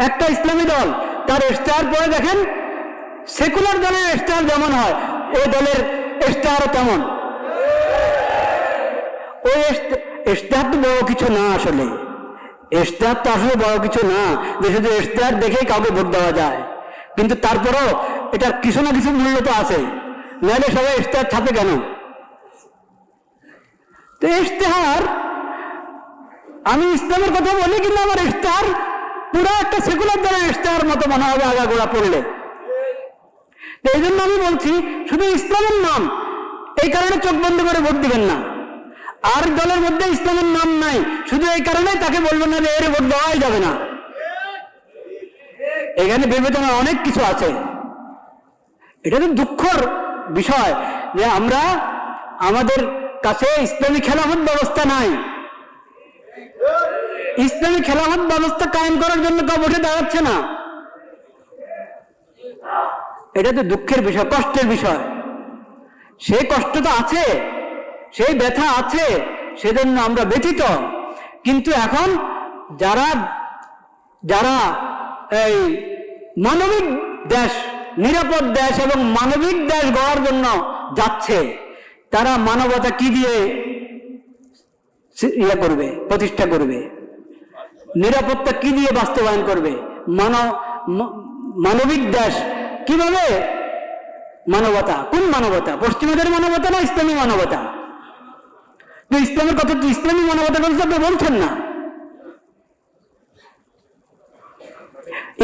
একটা ইসলামী দল তার ইশতেহার পরে দেখেন সেকুলার দলের ইশতেহার যেমন হয় ওই দলের ইশতেহারও তেমন। ওই ইশতেহার তো বড় কিছু না, আসলে ইশতেহার তো আসলে বড় কিছু না যে শুধু ইশতেহার দেখেই কাউকে ভোট দেওয়া যায়। কিন্তু তারপরও এটার কিছু না কিছু মূল্য তো আছে, নাহলে সবাই ইশতেহার ছাপে কেন? তো ইশতেহার, আমি ইসলামের কথা বলি কিন্তু আমার ইশতেহার পুরো একটা সেকুলার দলের ইশতেহার মতো মনে হবে আগাগোড়া পড়লে। এই জন্য আমি বলছি শুধু ইসলামের নাম, এই কারণে চোখ বন্ধ করে ভোট দিবেন না। আর দলের মধ্যে ইসলামের নাম নাই শুধু এই কারণে তাকে বলবেন না যে এর ভোট দেওয়াই যাবে না। এখানে বিবেচনা অনেক কিছু আছে। এটা তো দুঃখের বিষয় যে আমরা আমাদের কাছে ইসলামী খেলাফত ব্যবস্থা নাই। ইসলামী খেলাফত ব্যবস্থা কায়েম করার জন্য কেউ ভোটে দাঁড়াচ্ছে না। এটা তো দুঃখের বিষয়, কষ্টের বিষয়। সেই কষ্ট তো আছে, সেই ব্যথা আছে, সেজন্য আমরা ব্যথিত। কিন্তু এখন যারা যারা এই মানবিক দেশ, নিরাপদ দেশ এবং মানবিক দেশ গড়ার জন্য যাচ্ছে, তারা মানবতা কি দিয়ে করবে, প্রতিষ্ঠা করবে? নিরাপত্তা কি দিয়ে বাস্তবায়ন করবে? মানবিক দেশ কিভাবে? মানবতা, কোন মানবতা? পশ্চিমাদের মানবতা না ইসলামী মানবতা? তো ইসলামের কথা তো ইসলামী মানবতার কথা আপনি বলছেন না।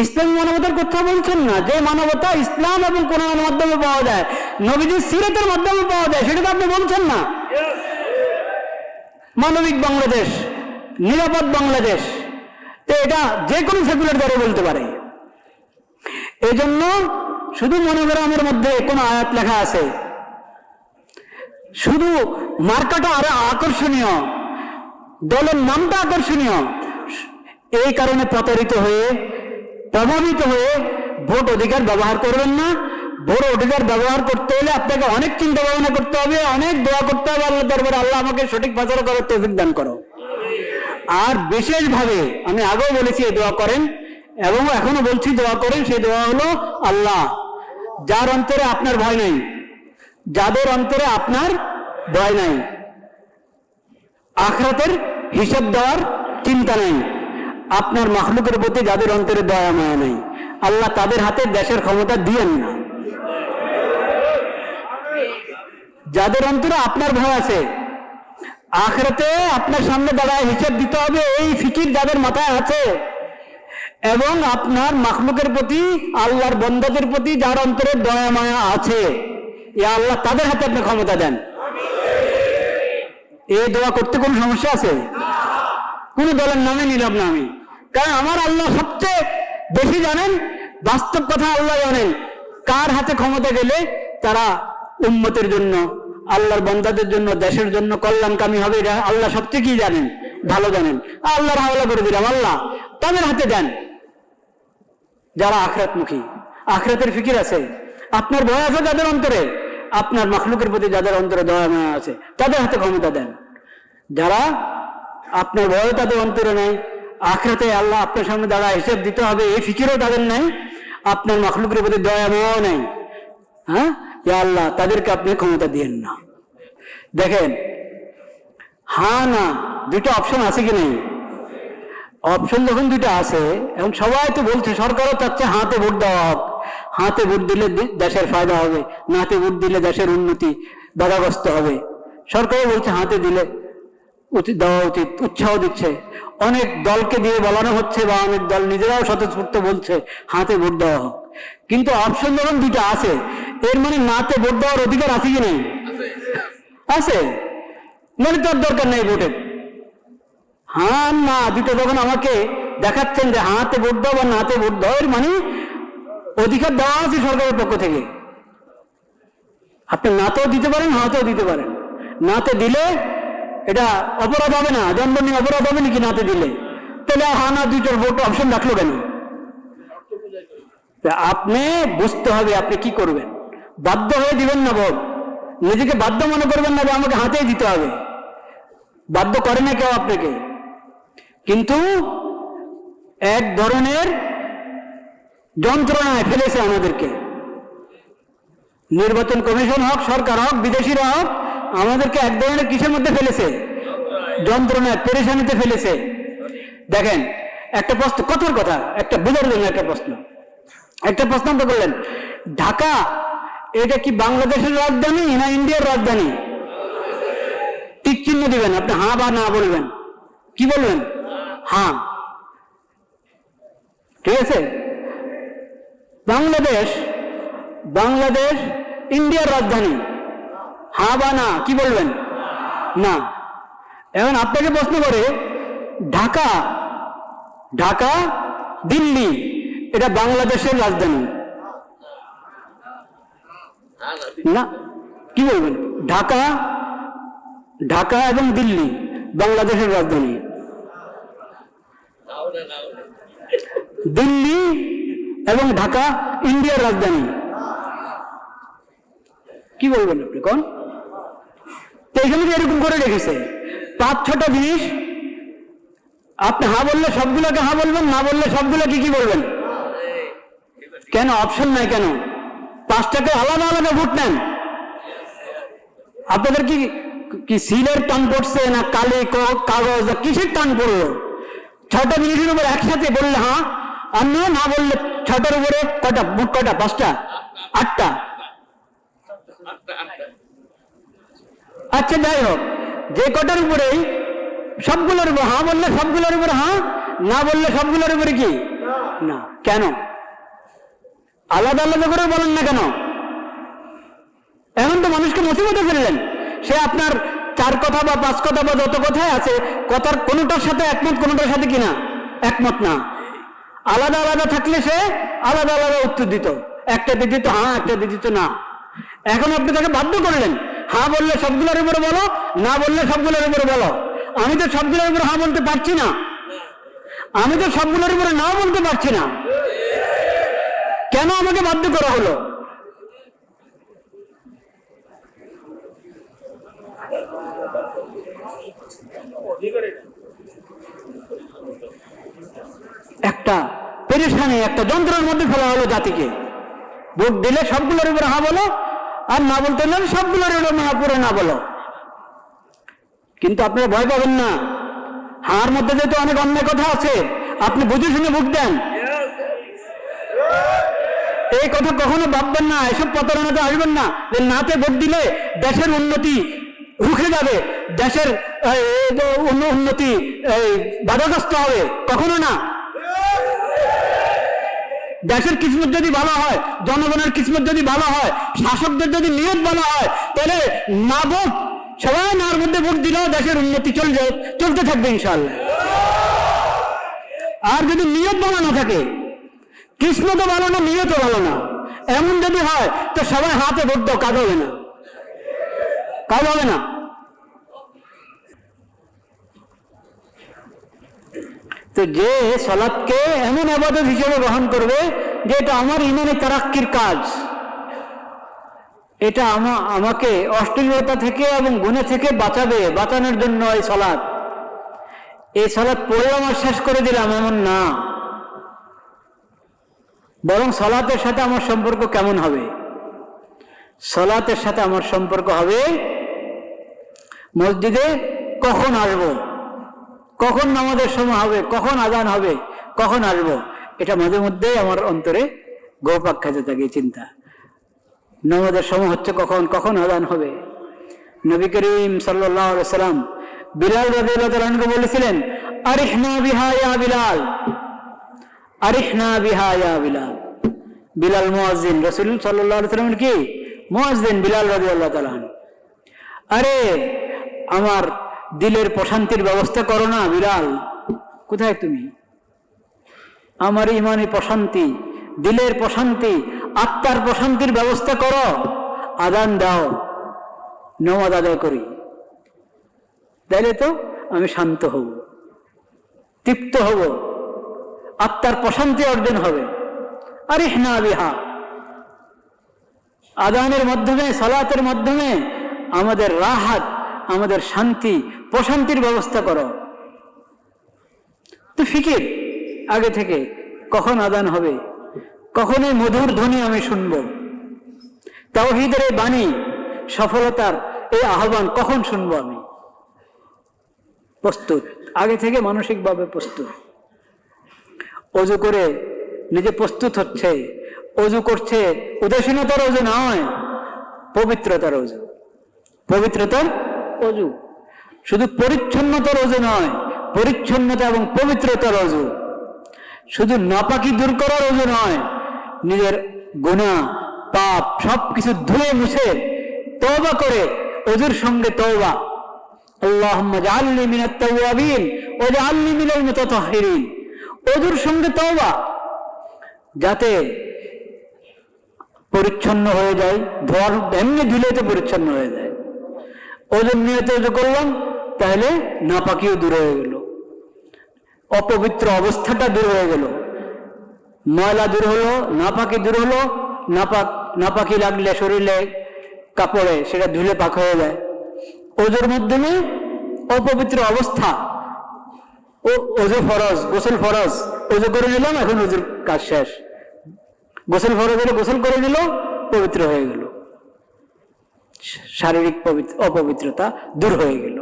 ইসলামী মানবতার কথা বলছেন না, যে মানবতা ইসলাম এবং কোরআনের মাধ্যমে পাওয়া যায়, নবীজির সিরাতের মাধ্যমে পাওয়া যায়, সেটা তো আপনি বলছেন না। মানবিক বাংলাদেশ, নিরাপদ বাংলাদেশ, তো এটা যে কোনো সেকুলার দলে বলতে পারে। এই জন্য শুধু মনোগ্রামের মধ্যে কোনো আয়াত লেখা আছে, শুধু মার্কাটা আরো আকর্ষণীয়, দলের নামটা আকর্ষণীয়, এই কারণে প্রতারিত হয়ে, প্রভাবিত হয়ে ভোট অধিকার ব্যবহার করবেন না। ভোট অধিকার ব্যবহার করতে হলে আপনাকে অনেক চিন্তা ভাবনা করতে হবে, অনেক দোয়া করতে হবে আল্লাহ দরবারে, আল্লাহ আমাকে সঠিক ফয়সালা করার তৌফিক দান করো। আর বিশেষভাবে আমি আগেও বলেছি দোয়া করেন এবং এখনো বলছি দোয়া করেন। সেই দোয়া হলো, আল্লাহ যার অন্তরে আপনার ভয় নাই, যাদের অন্তরে আপনার ভয় নাই, আখিরাতের হিসাব দেওয়ার চিন্তা নাই, আপনার মাখলুকের প্রতি যাদের অন্তরে দয়া মায়া নাই, আল্লাহ তাদের হাতে দেশের ক্ষমতা দিয়েন না। যাদের অন্তরে আপনার ভয় আছে, আখিরাতে আপনার সামনে দাঁড়ায় হিসাব দিতে হবে, এই ফিকির যাদের মাথায় আছে, এবং আপনার মাখলুকের প্রতি, আল্লাহর বন্দাদের প্রতি যার অন্তরে দয়া মায়া আছে, ইয়া আল্লাহ তাদের হাতে আপনি ক্ষমতা দেন। এই দোয়া করতে কোনো সমস্যা আছে? কোন দলের নামে নিলাম না আমি, কারণ আমার আল্লাহ সবচেয়ে বেশি জানেন, বাস্তব কথা আল্লাহ জানেন কার হাতে ক্ষমতা গেলে তারা উম্মতের জন্য, আল্লাহর বান্দাদের জন্য, দেশের জন্য কল্যাণকামী হবে। এটা আল্লাহ সবচেয়ে কি জানেন, ভালো জানেন। আল্লাহর হাওলা করে দিলাম, আল্লাহ তাদের হাতে দেন যারা আখিরাতমুখী, আখিরাতের ফিকির আছে, আপনার ভয় আছে যাদের অন্তরে, আপনার মাখলুকের প্রতি যাদের অন্তরে দয়া মায়া আছে, তাদের হাতে ক্ষমতা দেন। যারা আপনার ভয় তাদের অন্তরে নেই, আখিরাতে আল্লাহ আপনার সামনে দাঁড়ায় হিসেব দিতে হবে, এই ফিকিরও তাদের নেই, আপনার মাখলুকের প্রতি দয়া মায়াও নেই, হ্যাঁ, ইয়া আল্লাহ তাদেরকে আপনি ক্ষমতা দিয়েন না। দেখেন, হ্যাঁ না দুটো অপশন আছে কি নেই? অপশন যখন দুটো আছে, এখন সবাই তো বলছে, সরকারও চাচ্ছে হাতে ভোট দেওয়া হোক, হাতে ভোট দিলে দেশের ফায়দা হবে, নাতে ভোট দিলে দেশের উন্নতি বাধাগ্রস্ত হবে। সরকারও বলছে হাতে দিলে দেওয়া উচিত, উৎসাহ দিচ্ছে, অনেক দলকে দিয়ে বলানো হচ্ছে, বা অনেক দল নিজেরাও স্বতঃস্ফূর্ত বলছে হাতে ভোট দেওয়া হোক। কিন্তু অপশন যখন দুটো আছে, এর মানে নাতে ভোট দেওয়ার অধিকার আছে কি নেই? আছে, মানে তার দরকার নেই ভোটের। হ্যাঁ না দুটো যখন আমাকে দেখাচ্ছেন যে হাতে ভোট দাও বা নাতে ভোট দাও, এর মানে অধিকার দেওয়া আছে সরকারের পক্ষ থেকে। আপনি নাতেও দিতে পারেন, হাতেও দিতে পারেন। নাতে দিলে এটা অপরাধ হবে না, দণ্ডনীয় অপরাধ হবে নাকি নাতে দিলে? তাহলে হ্যাঁ না দুইটার ভোট অপশন রাখলো কেন? আপনি বুঝতে হবে আপনি কি করবেন, বাধ্য হয়ে দিবেন না ভোট, নিজেকে বাধ্য মনে করবেন না যে আমাকে হাতেই দিতে হবে, বাধ্য করে না কেউ আপনাকে। কিন্তু এক ধরনের যন্ত্রণায় ফেলেছে আমাদেরকে। নির্বাচন কমিশন হোক, সরকার হোক, বিদেশিরা হোক, আমাদেরকে এক ধরনের কিসের মধ্যে ফেলেছে? যন্ত্রণায়, পেরেশানিতে ফেলেছে। দেখেন, একটা প্রশ্ন, কঠোর কথা, একটা বোঝার জন্য একটা প্রশ্ন তো করলেন, ঢাকা এটা কি বাংলাদেশের রাজধানী না ইন্ডিয়ার রাজধানী? টিক চিহ্ন দিবেন, আপনি হ্যাঁ বা না বলবেন। কি বলবেন? হ্যাঁ। ঠিক আছে, বাংলাদেশ ইন্ডিয়ার রাজধানী, হ্যাঁ বা না? কি বলবেন? না। এখন আপনাকে প্রশ্ন করে, ঢাকা দিল্লি এটা বাংলাদেশের রাজধানী না? কি বলবেন? ঢাকা এবং দিল্লি বাংলাদেশের রাজধানী, দিল্লি এবং ঢাকা ইন্ডিয়ার রাজধানী। কি বলবেন আপনি কোন? তো এখানে এরকম করে রেখেছে 5-6টা জিনিস, আপনি হ্যাঁ বললে সবগুলোকে হ্যাঁ বলবেন, না বললে সবগুলোকে কি বলবেন? কেন অপশন নাই? কেন 5টাকে আলাদা আলাদা ভোট নেন? আপনাদের কি সিলের টান পড়ছে না কালি কাগজ কিসের টান পড়লো? 6টা জিনিসের উপর একসাথে বললে হ্যাঁ, আর না বললে 6টার উপরে কটা ভোট? কটা? 5টা? 8টা? আচ্ছা, যাই হোক, যে কটার উপরেই সবগুলোর উপর হ্যাঁ বললে সবগুলোর উপরে হ্যাঁ, না বললে সবগুলোর উপরে কি না? কেন আলাদা আলাদা করে বলেন না কেন? এখন তো মানুষকে মুসিবতে ফেললেন। সে আপনার 4 কথা বা 5 কথা বা যত কথাই আছে, কথার কোনোটার সাথে একমত, কোনোটার সাথে কিনা একমত না। আলাদা আলাদা থাকলে সে আলাদা আলাদা উত্তর দিত, একটা দিত হ্যাঁ, একটা দিত না। এখন আপনি তাকে বাধ্য করলেন, হ্যাঁ বললে সবগুলোর উপরে বলো, না বললে সবগুলোর উপরে বলো। আমি তো সবগুলোর উপরে হ্যাঁ বলতে পারছি না, আমি তো সবগুলোর উপরে না বলতে পারছি না। কেন আমাকে বাধ্য করা হলো? একটা পেরেশানি, একটা যন্ত্রের মধ্যে ফেলা হলো জাতিকে। ভোট দিলে সবগুলোর উপরে হ্যাঁ বলো, আর না বলতে হলে সবগুলোর উপরে না বলো। কিন্তু আপনারা ভয় পাবেন না, হার মধ্যে যেহেতু অনেক অন্যায় কথা আছে, আপনি বুঝে শুনে ভোট দেন। এই কথা কখনো ভাববেন না, এসব প্রতারণাতে আসবেন না যে নাতে ভোট দিলে দেশের উন্নতি রুখে যাবে, দেশের উন্নতি বাধাগ্রস্ত হবে, কখনো না। দেশের কিসমত যদি ভালো হয়, জনগণের কিসমত যদি ভালো হয়, শাসকদের যদি নিয়ত ভালো হয়, তাহলে না ভোট, সবাই নার মধ্যে ভোট দিলেও দেশের উন্নতি চলতে থাকবে ইনশাআল্লাহ। আর যদি নিয়ত ভালো না থাকে, কিসমত ভালো না, নিয়ত ভালো না, এমন যদি হয় তো সবাই হাতে ভোট দাও, কাজ হবে না, কাজ হবে না। তো যে সালাতকে এমন ইবাদত হিসেবে গ্রহণ করবে যে এটা আমার ইমানে তারাক্কির কাজ, এটা আমাকে অশ্লীলতা থেকে এবং গুনাহ থেকে বাঁচানোর জন্য এই সালাত পড়লাম আর শেষ করে দিলাম, এমন না। বরং সালাতের সাথে আমার সম্পর্ক কেমন হবে? সালাতের সাথে আমার সম্পর্ক হবে মসজিদে কখন আসবো, কখন নামাজের সময় হবে, কখন আযান হবে, কখন আসবো। এটা মাঝে মধ্যে আমার অন্তরে ঘুরপাক খেতে থাকে চিন্তা। নামাজের সময় হচ্ছে কখন, কখন আযান হবে। নবী করিম সাল্লাল্লাহু আলাইহি সাল্লাম বিলাল রাদিয়াল্লাহু তাআলা আনহু বলেছিলেন, আরিহনা বিহা ইয়া বিলাল, আরিহনা বিহা ইয়া বিলাল। বিলাল মুয়াজ্জিন, রাসূল সাল্লাল্লাহু আলাইহি সাল্লামের কি মুয়াজ্জিন বিলাল রাদিয়াল্লাহু তাআলা। আরে আমার দিলের প্রশান্তির ব্যবস্থা করো না বিলাল, কোথায় তুমি? আমার ইমানি প্রশান্তি, দিলের প্রশান্তি, আত্মার প্রশান্তির ব্যবস্থা করো, আযান দাও, নামাজ আদায় করি, তাইলে তো আমি শান্ত হব, তৃপ্ত হব, আত্মার প্রশান্তি অর্জন হবে। আরিহনা বিহা, আযানের মাধ্যমে, সালাতের মাধ্যমে আমাদের রাহাত, আমাদের শান্তি, প্রশান্তির ব্যবস্থা করো। তো ফিকির আগে থেকে, কখন আযান হবে, কখন এই মধুর ধ্বনি আমি শুনবো? তাওহীদের এই বাণী, সফলতার এই আহ্বান কখন শুনবো আমি? প্রস্তুত, আগে থেকে মানসিকভাবে প্রস্তুত। অজু করে নিজে প্রস্তুত হচ্ছে, অজু করছে, উদাসীনতার অজু নয়, পবিত্রতার অজু। পবিত্রতার অজু, শুধু পরিচ্ছন্নতার অজু নয়, পরিচ্ছন্নতা এবং পবিত্রতার অজু। শুধু নাপাকি দূর করার অজু নয়, নিজের গুনাহ পাপ সবকিছু ধুয়ে মুছে তওবা করে, অজুর সঙ্গে তওবা। আল্লাহুম্মা জাআলনি মিনাত তাওয়াবিন ওয়া জাআলনি মিনাল মুতাতাহহিরিন। অজুর সঙ্গে তওবা, যাতে পরিচ্ছন্ন হয়ে যায়। ধোয়ার এমনি ধুলে তো পরিচ্ছন্ন হয়ে যায়। ওজুর নিয়তে অজু করলাম, তাহলে নাপাকিও দূর হয়ে গেল, অপবিত্র অবস্থাটা দূর হয়ে গেল, ময়লা দূর হলো, নাপাকি দূর হলো। নাপাকি লাগলে শরীরে কাপড়ে সেটা ধুলে পাক হয়ে যায়। ওজুর মাধ্যমে অপবিত্র অবস্থা, ওজু ফরজ, গোসল ফরজ, ওজু করে নিলাম, এখন ওজুর কাজ শেষ। গোসল ফরজ হলে গোসল করে নিল, পবিত্র হয়ে গেল, শারীরিক অপবিত্রতা দূর হয়ে গেল।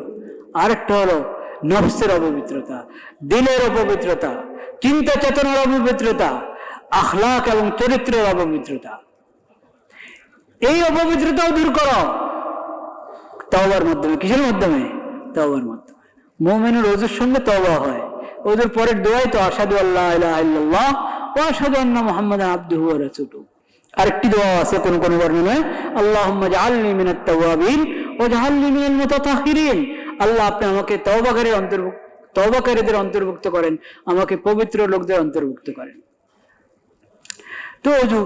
আরেকটা হলো নফসের অপবিত্রতা, দিলের অপবিত্রতা, চিন্তা চেতনার অপবিত্রতা, আখলাক এবং চরিত্রের অপবিত্রতা। এই অপবিত্রতাও দূর করো তওবার মাধ্যমে। কিসের মাধ্যমে? তওবার মাধ্যমে। মুমিনের ওজুর সঙ্গে তওবা হয়। ওজুর পরের দোয়াই তো আশহাদু আল্লা ইলাহা ইল্লাল্লাহ ওয়া আশহাদু আন্না মুহাম্মাদান আবদুহু ওয়া রাসূলুহু। আরেকটি দোয়া আছে কোন কোন বর্ণনায়, আল্লাহুম্মা জাআলনি মিনাত তাওয়াবিন ওয়া জাআলনি মিনাল মুতাতাহহিরিন। আল্লাহ, আপনি আমাকে তওবাকারীদের অন্তর্ভুক্ত করেন, আমাকে পবিত্র লোকদের অন্তর্ভুক্ত করেন। তো অজু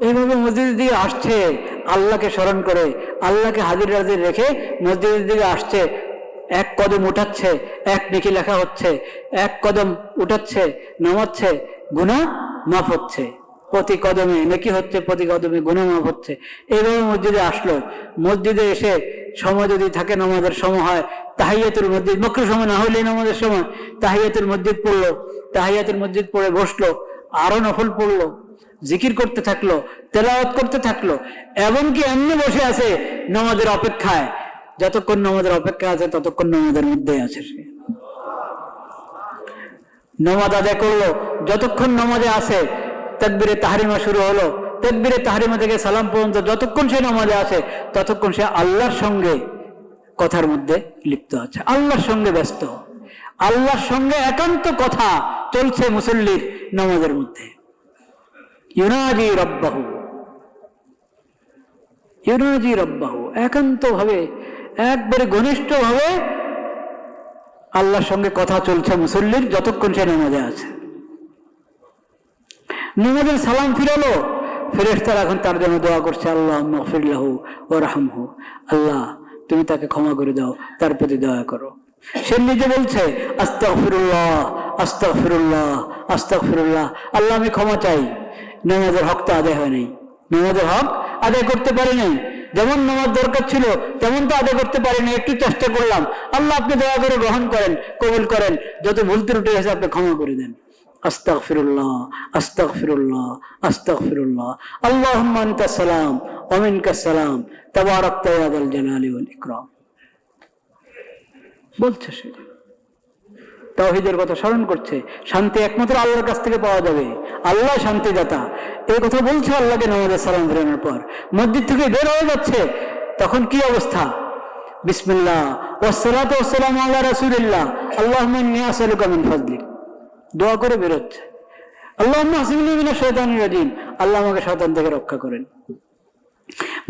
এইভাবে মসজিদের দিকে আসছে, আল্লাহকে স্মরণ করে, আল্লাহকে হাজির নাজির রেখে মসজিদের দিকে আসছে। এক কদম উঠাচ্ছে, এক নেকি লেখা হচ্ছে, এক কদম উঠাচ্ছে, নামাচ্ছে, গুনাহ মাফ হচ্ছে। প্রতি কদমে নেকি হচ্ছে, প্রতি কদমে গুনাহ মাফ হচ্ছে। এইভাবে মসজিদে আসলো। মসজিদে এসে সময় যদি থাকে, নামাজের সময় হয়, তাহিয়াতুল মসজিদ, মাকরুহ সময় না হলেই নামাজের সময় তাহিয়াতুল মসজিদ পড়লো, তাহিয়াতুল মসজিদ পড়ে বসলো, আরো নফল পড়লো, জিকির করতে থাকলো, তেলাওয়াত করতে থাকলো। এমনকি এমনি বসে আছে নামাজের অপেক্ষায়, যতক্ষণ নামাজের অপেক্ষা আছে ততক্ষণ নামাজের মধ্যে আছে সে। নামাজ আদায় করলো, যতক্ষণ নামাজে আছে, তাকবীরে তাহরিমা শুরু হলো, তাকবীরে তাহরিমা থেকে সালাম পর্যন্ত যতক্ষণ সে নামাজে আছে ততক্ষণ সে আল্লাহর সঙ্গে কথার মধ্যে লিপ্ত আছে, আল্লাহর সঙ্গে ব্যস্ত। আল্লাহর সঙ্গে একান্ত কথা চলছে মুসল্লির নামাজের মধ্যে। ইউনাজি রব্বাহু, ইউনাজি রব্বাহু, একান্ত ভাবে, একবারে ঘনিষ্ঠ ভাবে আল্লাহর সঙ্গে কথা চলছে মুসল্লির যতক্ষণ সে নামাজে আছে। নামাজের সালাম ফিরালো, ফেরেশতারা এখন তার জন্য দোয়া করছে, আল্লাহুম্মা গফির লাহু ওয়ারহামহু, আল্লাহ তুমি তাকে ক্ষমা করে দাও, তার প্রতি দয়া করো। সে নিজে বলছে আস্তাগফিরুল্লাহ, আস্তাগফিরুল্লাহ, আস্তাগফিরুল্লাহ, আল্লাহ আমি ক্ষমা চাই, নামাজের হক তো আদায় হয় নাই, নামাজের হক আদায় করতে পারি নাই, যেমন নামাজ দরকার ছিল তেমন তো আদায় করতে পারি না, একটু চেষ্টা করলাম, আল্লাহ আপনি দয়া করে গ্রহণ করেন, কবুল করেন, যত ভুল ত্রুটি আছে আপনি ক্ষমা করে দেন। আস্তাগফিরুল্লাহ, আস্তাগফিরুল্লাহ, আস্তাগফিরুল্লাহ, আল্লাহুম্মা আনতাস সালাম ওয়া মিনকাস সালাম তাবারাকতা ইয়া যাল জালালি ওয়াল ইকরাম বলছে। সে তাওহীদের কথা স্মরণ করছে। শান্তি একমাত্র আল্লাহর কাছ থেকে পাওয়া যাবে, আল্লাহ শান্তিদাতা। এই কথা বলছে আল্লাহকে নামাজের সালাম ফেরানোর পর মসজিদ থেকে বের হয়ে যাচ্ছে, তখন কি অবস্থা? বিসমিল্লাহ ওয়াসসালাতু ওয়াসসালামু আলা রাসূলিল্লাহ, আল্লাহুম্মা ইন্নী আসআলুকা মিন ফাদলিক, দোয়া করে বের হচ্ছে। আল্লাহুম্মা আসিমনি মিনাশ শাইতানির রাজিম, আল্লাহ আমাকে শয়তান থেকে রক্ষা করেন।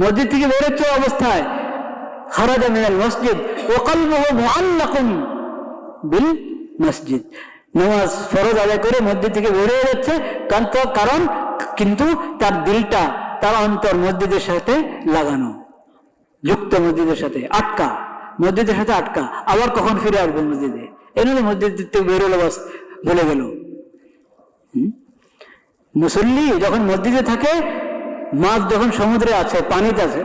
মসজিদ থেকে বের হচ্ছে অবস্থায় খারাজা মিনাল মসজিদ ওয়া কলবুহু মুআল্লাকুন বিল মসজিদ, নামাজ ফরজ আদায় করে মসজিদ থেকে বের হয়ে যাচ্ছে, কারণ কিন্তু তার দিলটা, তার অন্তর মসজিদের সাথে লাগানো, যুক্ত মসজিদের সাথে, আটকা, মসজিদের সাথে আটকা। আবার কখন ফিরে আসবে মসজিদে? এনে মসজিদ থেকে বের হলো, বাস বলে গেল। মুসল্লি যখন মসজিদে থাকে, মাছ যখন সমুদ্রে আছে, পানিতে আছে,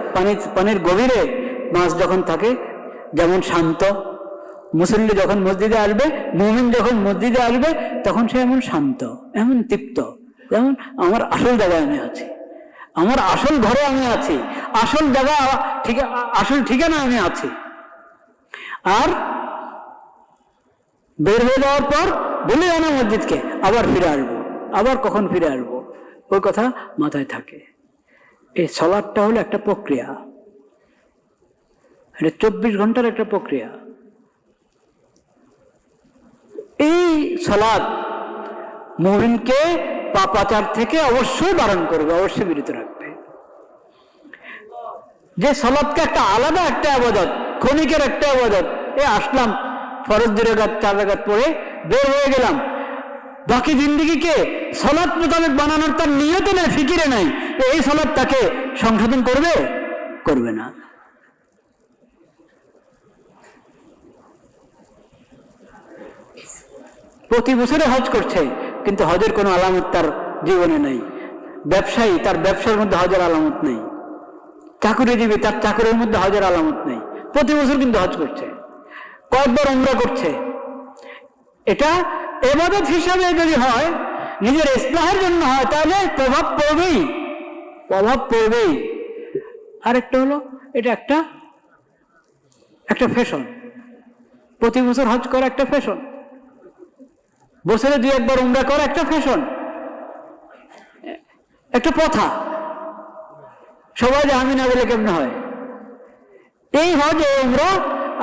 পানির গভীরে মাছ যখন থাকে, যেমন শান্ত, মুসল্লি যখন মসজিদে আসবে, মুমিন যখন মসজিদে আসবে, তখন সে এমন শান্ত, এমন তৃপ্ত, যেমন আমার আসল জায়গায় আমি আছি, আমার আসল ঘরে আমি আছি, আসল জায়গা ঠিক, আসল ঠিকানা আমি আছি। আর বের হয়ে যাওয়ার পর বলে আনা মসজিদকে আবার ফিরে আসবো, আবার কখন ফিরে আসবো, ওই কথা মাথায় থাকে। এই সালাতটা হলো একটা প্রক্রিয়া, এটা 24 ঘন্টার একটা প্রক্রিয়া। এই সালাত মুমিনকে পাপাচার থেকে অবশ্যই বারণ করবে, অবশ্যই বিরত রাখবে। যে সালাতকে একটা আলাদা একটা ইবাদত, ক্ষণিকের একটা ইবাদত, আসলাম ফরজ 2 রাকাত 4 রাকাত পড়ে বের হয়ে গেলাম, বাকি জিন্দেগিকে সালাত মোতাবেক বানানোর তার নিয়তে নেই, ফিকিরে নাই, এই সালাত তাকে সংশোধন করবে? করবে না। প্রতি বছরে হজ করছে, কিন্তু হজের কোনো আলামত তার জীবনে নেই। ব্যবসায়ী, তার ব্যবসার মধ্যে হজের আলামত নেই। চাকুরিজীবী, তার চাকুরির মধ্যে হজের আলামত নেই, প্রতি বছর কিন্তু হজ করছে, কয়েকবার উমরা করছে। এটা ইবাদত হিসাবে যদি হয়, নিজের ইসলাহের জন্য হয়, তাহলে প্রভাব পড়বেই, প্রভাব পড়বেই। আরেকটা হলো এটা একটা ফ্যাশন, প্রতি বছর হজ করা একটা ফ্যাশন, বছরে 2-1 বার উমরা করা একটা ফ্যাশন, একটা প্রথা। সবাই যে আমি না বলে কেমন হয়? এই হজ ও উমরা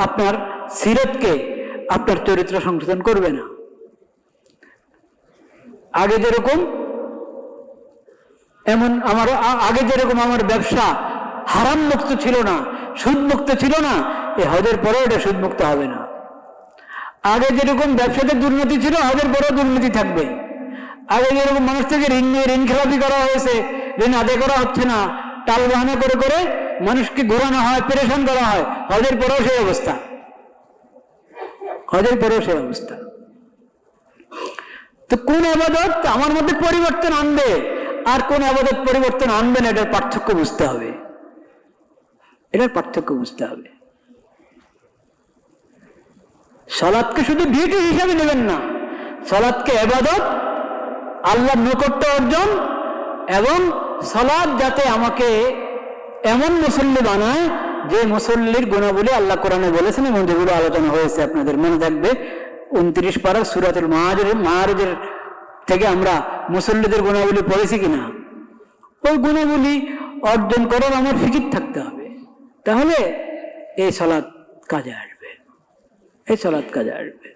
আপনার সিরতকে, আপনার চরিত্র সংশোধন করবে না। আগে যেরকম আমার ব্যবসা হারাম মুক্ত ছিল না, সুদ মুক্ত ছিল না, এই হজের পরেও এটা সুদ মুক্ত হবে না। আগে যেরকম ব্যবসাতে দুর্নীতি ছিল, হজের পরেও দুর্নীতি থাকবে। আগে যেরকম মানুষ থেকে ঋণ নিয়ে ঋণ খেলাপি করা হয়েছে, ঋণ আদায় করা হচ্ছে না, টাল বাহানা করে করে মানুষকে ঘোরানো হয়, পেরেশান করা হয়, হজের পরেও সেই অবস্থা, হজের পরেও সেই অবস্থা। তো কোন ইবাদত আমার মধ্যে পরিবর্তন আনবে আর কোন ইবাদত পরিবর্তন আনবে না, এটার পার্থক্য বুঝতে হবে, এটার পার্থক্য বুঝতে হবে। সালাতকে শুধু ডিউটি হিসাবে নেবেন না, সালাতকে ইবাদত, আল্লাহর নৈকট্য অর্জন, এবং সালাত যাতে আমাকে এমন মুসল্লি বানায় যে মুসল্লির গুণাবলী আল্লাহ কোরআনে বলেছেন, এবং যেগুলো আলোচনা হয়েছে আপনাদের মনে থাকবে। 29 পারা সূরাতুল মাআরিজের থেকে আমরা মুসল্লিদের গুণাবলী পড়েছি কিনা, ওই গুণাবলী অর্জন করার আমার ফিকির থাকতে হবে, তাহলে এই সালাত কাজে আসবে, এই সালাত কাজে আসবে।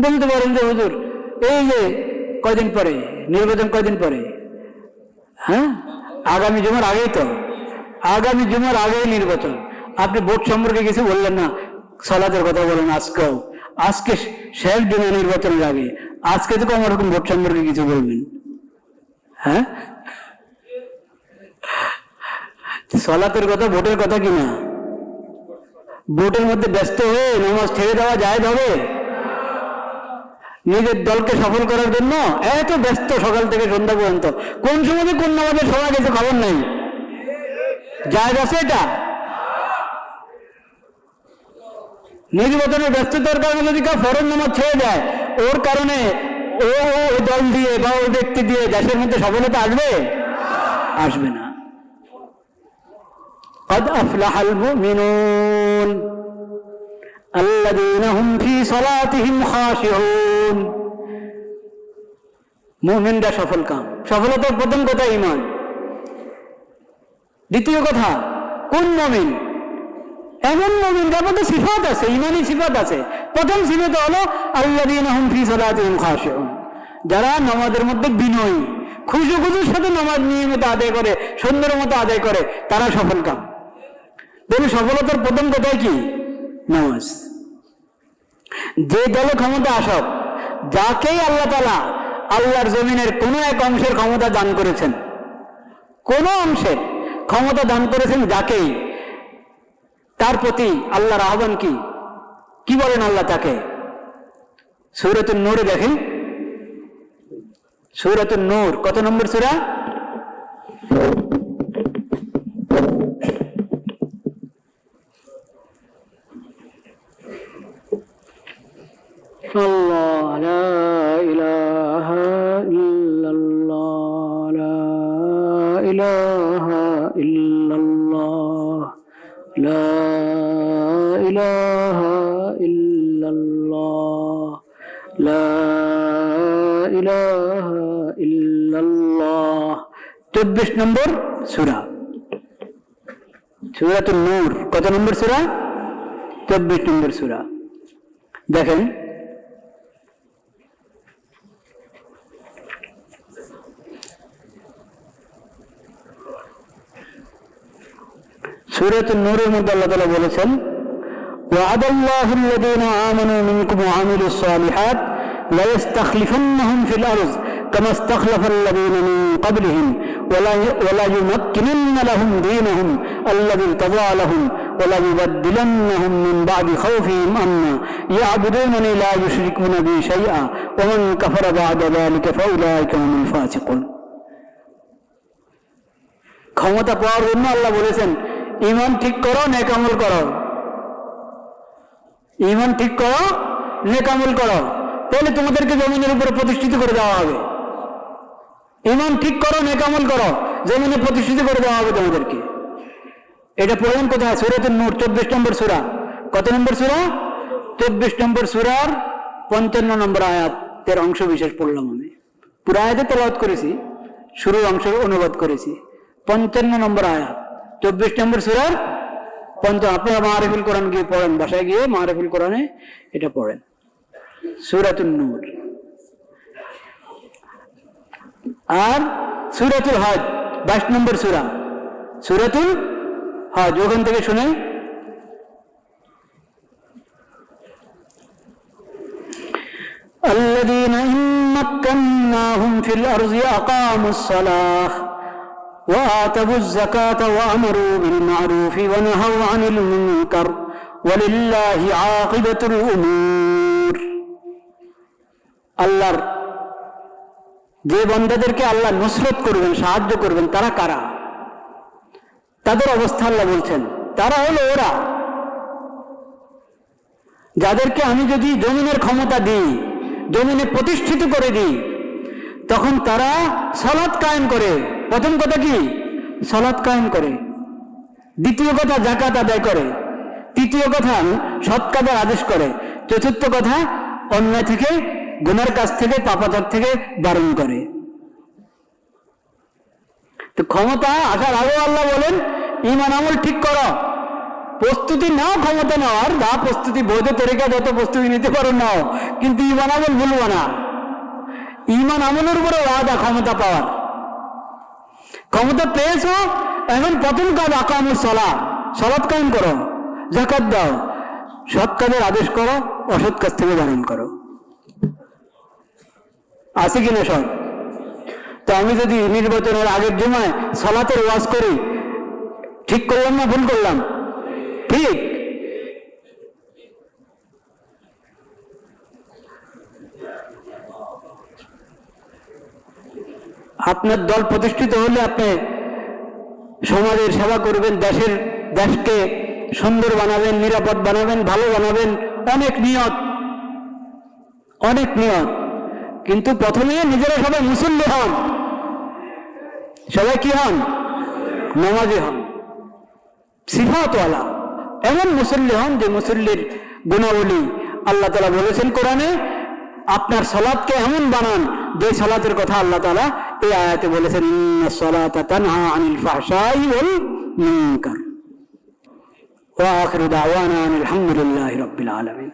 বলতে পারেন যে হুজুর এই যে কয়দিন পরে নির্বাচন, কয়দিন পরে, হ্যাঁ আগামী জুমার আগেই তো, আগামী জুমার আগেই নির্বাচন, আপনি ভোট সম্পর্কে কিছু বললেন না, সালাতের কথা বলেন আজকেও, আজকে শেষ জুমা নির্বাচনের আগে, আজকে তো আমার রকম ভোট সম্পর্কে কিছু বলবেন? হ্যাঁ, সালাতের কথা, ভোটের কথা কিনা? ভোটের মধ্যে ব্যস্ত হয়ে নামাজ ছেড়ে দেওয়া যায় হবে? নিজের দলকে সফল করার জন্য এত ব্যস্ত সকাল থেকে সন্ধ্যা পর্যন্ত, কোন সময় কোন নামাজের সময় গেছে খবর নাই, যায় আছে এটা? নির্বাচনের ব্যস্ততার কারণে যদি কেউ ফরজ নামাজ ছেড়ে দেয়, ওর কারণে ও দল দিয়ে বা ওই ব্যক্তি দিয়ে দেশের মধ্যে সফলতা আসবে? আসবে না। قد أفلح المؤمنون الذين هم في صلاتهم خاشعون। মুমিনরা সফল কাম, সফলতার প্রথম কথা ঈমান, দ্বিতীয় কথা কোন মুমিন? এমন মুমিন যার মধ্যে সিফাত আছে, ঈমানি সিফাত আছে। প্রথম সিফাত হলো আল্লাযীনা হুম ফি সালাতিহিম খাশিউন, যারা নামাজের মধ্যে বিনয়ী, খুশুখুশুর সাথে নামাজ নিয়মিত আদায় করে, সুন্দর মতো আদায় করে, তারা সফল কাম। তাহলে সফলতার প্রথম কথাই কি? নামাজ। যে দলে ক্ষমতা আসক, যাকেই আল্লাহ তাআলা আল্লাহর জমিনের কোন এক অংশের ক্ষমতা দান করেছেন, কোন অংশের ক্ষমতা দান করেছেন যাকেই, তার প্রতি আল্লাহর আহ্বান কি? কি বলেন আল্লাহ তাকে? সূরাতুন নূরে দেখেন, সূরাতুন নূর কত নম্বর সূরা? আল্লাহ লা ইলাহা ইল্লাল্লাহ ইল্লাল্লাহ, লা ইলাহা ইল্লাল্লাহ, লা ইলাহা ইল্লাল্লাহ, লা ইলাহা ইল্লাল্লাহ। 24 নম্বর সূরা, সূরাতুন নূর। কত নম্বর সূরা? 24 নম্বর সূরা। দেখেন, সূরাতুন নূরের মধ্যে আল্লাহ তাআলা বলেছেন, ওয়া'দাল্লাহু আল্লাযীনা আমানু মিনকুম ওয়া আমিলুস সালিহাত লা ইস্তাখলিফান্নাহুম ফিল আরদ কামা ইস্তাখলাফাল লাযীনা মিন ক্বাবলিহিম ওয়া লা ইউমাক্কিনান্না লাহুম দীনাহুম আল্লাযী ইরতাদা লাহুম ওয়া লা ইউবাদদিলান্নাহুম মিন বা'দি খাওফিহিম আমনা ইয়া'বুদুনানি লা ইউশরিকুনা বি শাইআ ওয়া মান কাফারা বা'দা যালিকা ফাউলাইকা হুমুল ফাসিকুন। ক্ষমতা পাওয়ার জন্য আল্লাহ বলেছেন, ঈমান ঠিক করো, নেক আমল করো। ঈমান ঠিক করো, নেক আমল করো, তাহলে তোমাদেরকে জমিনের উপরে প্রতিষ্ঠিত করে দেওয়া হবে। ঈমান ঠিক করো, নেক আমল করো, জমিনে প্রতিষ্ঠিত করে দেওয়া হবে তোমাদেরকে। এটা পড়লেন কোথায়? সূরাতুন নূর 24 নম্বর সূরা। কত নম্বর সূরা? 24 নম্বর সূরার 55 নম্বর আয়াতের অংশ বিশেষ পড়লাম আমি। পুরো আয়াতে তেলাওয়াত করেছি, শুরুর অংশ অনুবাদ করেছি। 55 নম্বর আয়াত 24 নম্বর সূরার 55। আপনারা মারিফুল কোরআন গিয়ে পড়েন, বাসায় গিয়ে মারিফুল কোরআনে এটা পড়েন, সূরাতুন নূর। আর সূরাতুল হজ 22 নম্বর সূরা, সূরাতুল হজ। ওখান থেকে শুনে, الذين إن مكناهم في الأرض أقاموا الصلاة وآتوا الزكاة وأمروا بالمعروف ونهوا عن المنكر ولله عاقبة الأمور। আল্লাহর যে বান্দাদেরকে আল্লাহ নুসরত করবেন, সাহায্য করবেন, তারা কারা? তাদের অবস্থা আল্লাহ বলছেন, তারা হলো ওরা যাদেরকে আমি যদি জমিনের ক্ষমতা দিই, জমিনে প্রতিষ্ঠিত করে দিই, তখন তারা সালাত কায়েম করে। প্রথম কথা কি? সালাত কায়েম করে। দ্বিতীয় কথা যাকাত আদায় করে। তৃতীয় কথা সৎ কাজের আদেশ করে। চতুর্থ কথা অন্যায় থেকে, গুনার কাজ থেকে, পাপাচার থেকে বারণ করে। তো ক্ষমতা আসার আগেও আল্লাহ বলেন, ঈমান আমল ঠিক করো, প্রস্তুতি নাও ক্ষমতা নেওয়ার, যা প্রস্তুতি, বৈধ তরিকা যত প্রস্তুতি নিতে পারো নাও, কিন্তু ঈমান আমল ভুলবো না। ঈমান আমলের উপরে ওয়াদা ক্ষমতা পাওয়ার। ক্ষমতা পেয়েছো, এখন প্রথম কাজ আকামুস সালাহ, সালাত কায়েম করো, যাকাত দাও, সৎ কাজের আদেশ করো, অসৎ কাজ থেকে বারণ করো। আছে কিনা সব? তো আমি যদি নির্বাচনের আগের জমায় সালাতের ওয়াজ করি, ঠিক করলাম না ভুল করলাম? ঠিক। আপনার দল প্রতিষ্ঠিত হলে আপনি সমাজের সেবা করবেন, দেশকে সুন্দর বানাবেন, নিরাপদ বানাবেন, ভালো বানাবেন, অনেক নিয়ত, অনেক নিয়ত। কিন্তু প্রথমে নিজেরা সবাই মুসল্লি হন। সবাই কি হন? নামাজি হন, সিফাতওয়ালা, এমন মুসল্লি হন যে মুসল্লির গুণাবলী আল্লাহ তাআলা বলেছেন কোরআনে। আপনার সালাতকে এমন বানান যে সালাতের কথা আল্লাহ তাআলা এই আয়াতে বলেছেন, ইন্নাস সালাতা তানহা আনিল ফাহশাই ওয়াল মুনকার। ওয়া আখিরু দাওয়ানা আলহামদুলিল্লাহি রাব্বিল আলামিন।